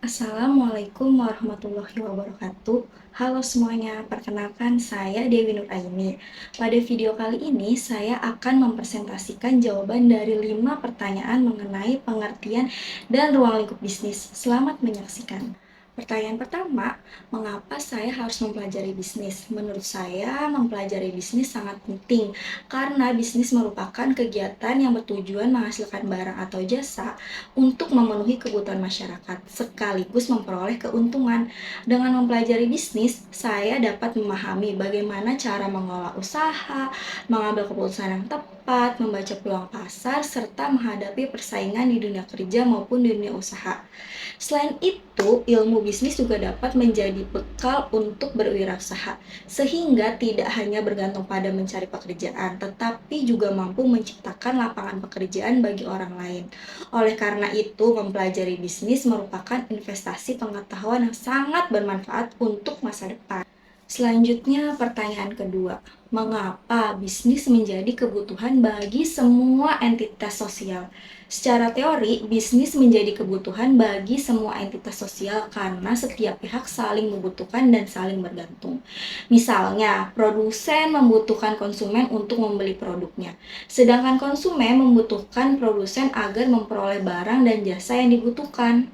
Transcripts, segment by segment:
Assalamualaikum warahmatullahi wabarakatuh. Halo semuanya, perkenalkan saya Dewi Nuraini. Pada video kali ini saya akan mempresentasikan jawaban dari 5 pertanyaan mengenai pengertian dan ruang lingkup bisnis. Selamat menyaksikan. Pertanyaan pertama, mengapa saya harus mempelajari bisnis? Menurut saya, mempelajari bisnis sangat penting karena bisnis merupakan kegiatan yang bertujuan menghasilkan barang atau jasa untuk memenuhi kebutuhan masyarakat, sekaligus memperoleh keuntungan. Dengan mempelajari bisnis, saya dapat memahami bagaimana cara mengelola usaha, mengambil keputusan yang tepat, membaca peluang pasar, serta menghadapi persaingan di dunia kerja maupun di dunia usaha. Selain itu, ilmu bisnis juga dapat menjadi bekal untuk berwirausaha, sehingga tidak hanya bergantung pada mencari pekerjaan, tetapi juga mampu menciptakan lapangan pekerjaan bagi orang lain. Oleh karena itu, mempelajari bisnis merupakan investasi pengetahuan yang sangat bermanfaat untuk masa depan. Selanjutnya, pertanyaan kedua. Mengapa bisnis menjadi kebutuhan bagi semua entitas sosial? Secara teori, bisnis menjadi kebutuhan bagi semua entitas sosial karena setiap pihak saling membutuhkan dan saling bergantung. Misalnya, produsen membutuhkan konsumen untuk membeli produknya, sedangkan konsumen membutuhkan produsen agar memperoleh barang dan jasa yang dibutuhkan.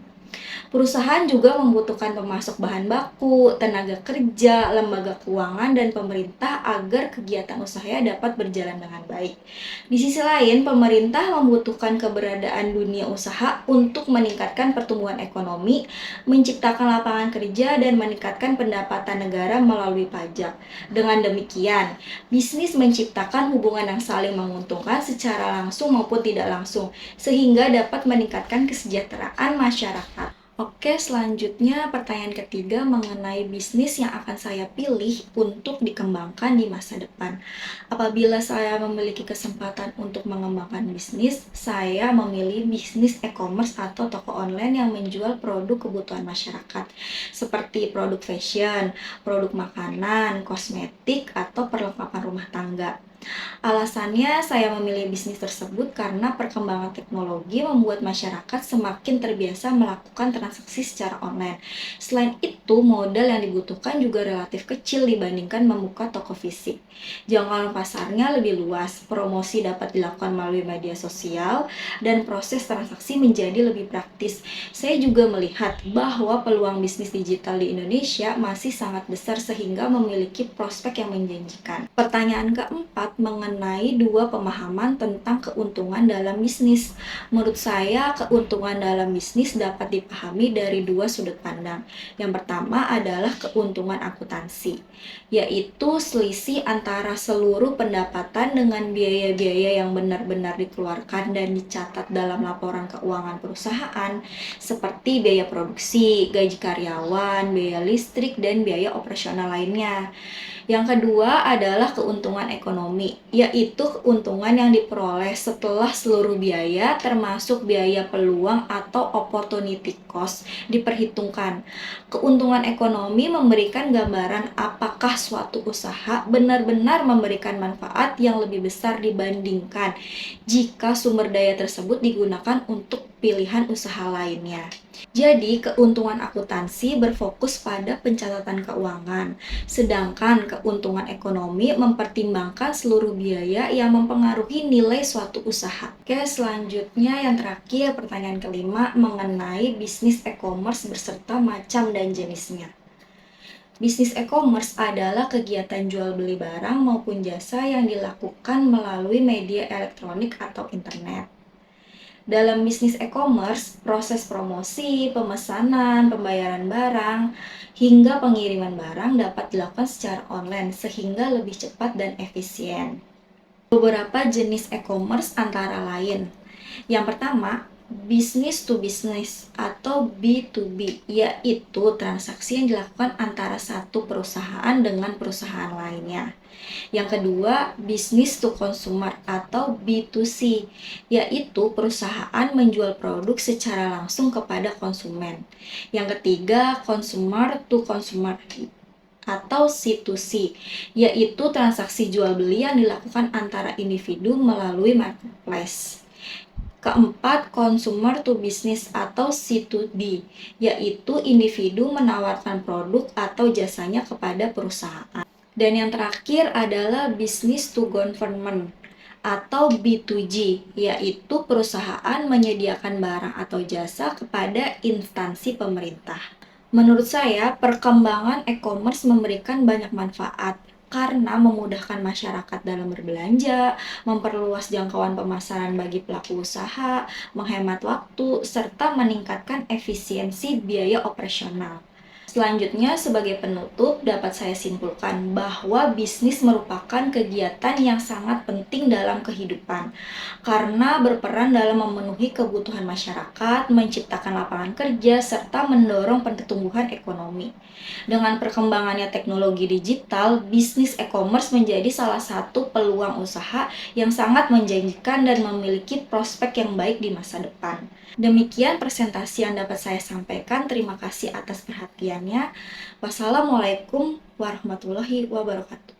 Perusahaan juga membutuhkan pemasok bahan baku, tenaga kerja, lembaga keuangan, dan pemerintah agar kegiatan usahanya dapat berjalan dengan baik. Di sisi lain, pemerintah membutuhkan keberadaan dunia usaha untuk meningkatkan pertumbuhan ekonomi, menciptakan lapangan kerja, dan meningkatkan pendapatan negara melalui pajak. Dengan demikian, bisnis menciptakan hubungan yang saling menguntungkan secara langsung maupun tidak langsung, sehingga dapat meningkatkan kesejahteraan masyarakat. Oke, selanjutnya pertanyaan ketiga mengenai bisnis yang akan saya pilih untuk dikembangkan di masa depan. Apabila saya memiliki kesempatan untuk mengembangkan bisnis, saya memilih bisnis e-commerce atau toko online yang menjual produk kebutuhan masyarakat, seperti produk fashion, produk makanan, kosmetik, atau perlengkapan rumah tangga. Alasannya saya memilih bisnis tersebut karena perkembangan teknologi membuat masyarakat semakin terbiasa melakukan transaksi secara online. Selain itu, modal yang dibutuhkan juga relatif kecil dibandingkan membuka toko fisik. Jangkauan pasarnya lebih luas, promosi dapat dilakukan melalui media sosial, dan proses transaksi menjadi lebih praktis. Saya juga melihat bahwa peluang bisnis digital di Indonesia masih sangat besar sehingga memiliki prospek yang menjanjikan. Pertanyaan keempat mengenai dua pemahaman tentang keuntungan dalam bisnis. Menurut saya, keuntungan dalam bisnis dapat dipahami dari dua sudut pandang. Yang pertama adalah keuntungan akuntansi, yaitu selisih antara seluruh pendapatan dengan biaya-biaya yang benar-benar dikeluarkan dan dicatat dalam laporan keuangan perusahaan, seperti biaya produksi, gaji karyawan, biaya listrik, dan biaya operasional lainnya. Yang kedua adalah keuntungan ekonomi, yaitu keuntungan yang diperoleh setelah seluruh biaya termasuk biaya peluang atau opportunity cost diperhitungkan. Keuntungan ekonomi memberikan gambaran apakah suatu usaha benar-benar memberikan manfaat yang lebih besar dibandingkan jika sumber daya tersebut digunakan untuk pilihan usaha lainnya. Jadi, keuntungan akuntansi berfokus pada pencatatan keuangan, sedangkan keuntungan ekonomi mempertimbangkan seluruh biaya yang mempengaruhi nilai suatu usaha. Oke, selanjutnya yang terakhir, pertanyaan kelima mengenai bisnis e-commerce beserta macam dan jenisnya. Bisnis e-commerce adalah kegiatan jual beli barang maupun jasa yang dilakukan melalui media elektronik atau internet. Dalam bisnis e-commerce, proses promosi, pemesanan, pembayaran barang, hingga pengiriman barang dapat dilakukan secara online sehingga lebih cepat dan efisien. Beberapa jenis e-commerce antara lain. Yang pertama, business to business atau B2B, yaitu transaksi yang dilakukan antara satu perusahaan dengan perusahaan lainnya. Yang kedua, business to consumer atau B2C, yaitu perusahaan menjual produk secara langsung kepada konsumen. Yang ketiga, consumer to consumer atau C2C, yaitu transaksi jual beli yang dilakukan antara individu melalui marketplace. Keempat, consumer to business atau C2B, yaitu individu menawarkan produk atau jasanya kepada perusahaan. Dan yang terakhir adalah business to government atau B2G, yaitu perusahaan menyediakan barang atau jasa kepada instansi pemerintah. Menurut saya, perkembangan e-commerce memberikan banyak manfaat karena memudahkan masyarakat dalam berbelanja, memperluas jangkauan pemasaran bagi pelaku usaha, menghemat waktu, serta meningkatkan efisiensi biaya operasional. Selanjutnya, sebagai penutup, dapat saya simpulkan bahwa bisnis merupakan kegiatan yang sangat penting dalam kehidupan karena berperan dalam memenuhi kebutuhan masyarakat, menciptakan lapangan kerja, serta mendorong pertumbuhan ekonomi. Dengan perkembangannya teknologi digital, bisnis e-commerce menjadi salah satu peluang usaha yang sangat menjanjikan dan memiliki prospek yang baik di masa depan. Demikian presentasi yang dapat saya sampaikan. Terima kasih atas perhatiannya. Wassalamualaikum warahmatullahi wabarakatuh.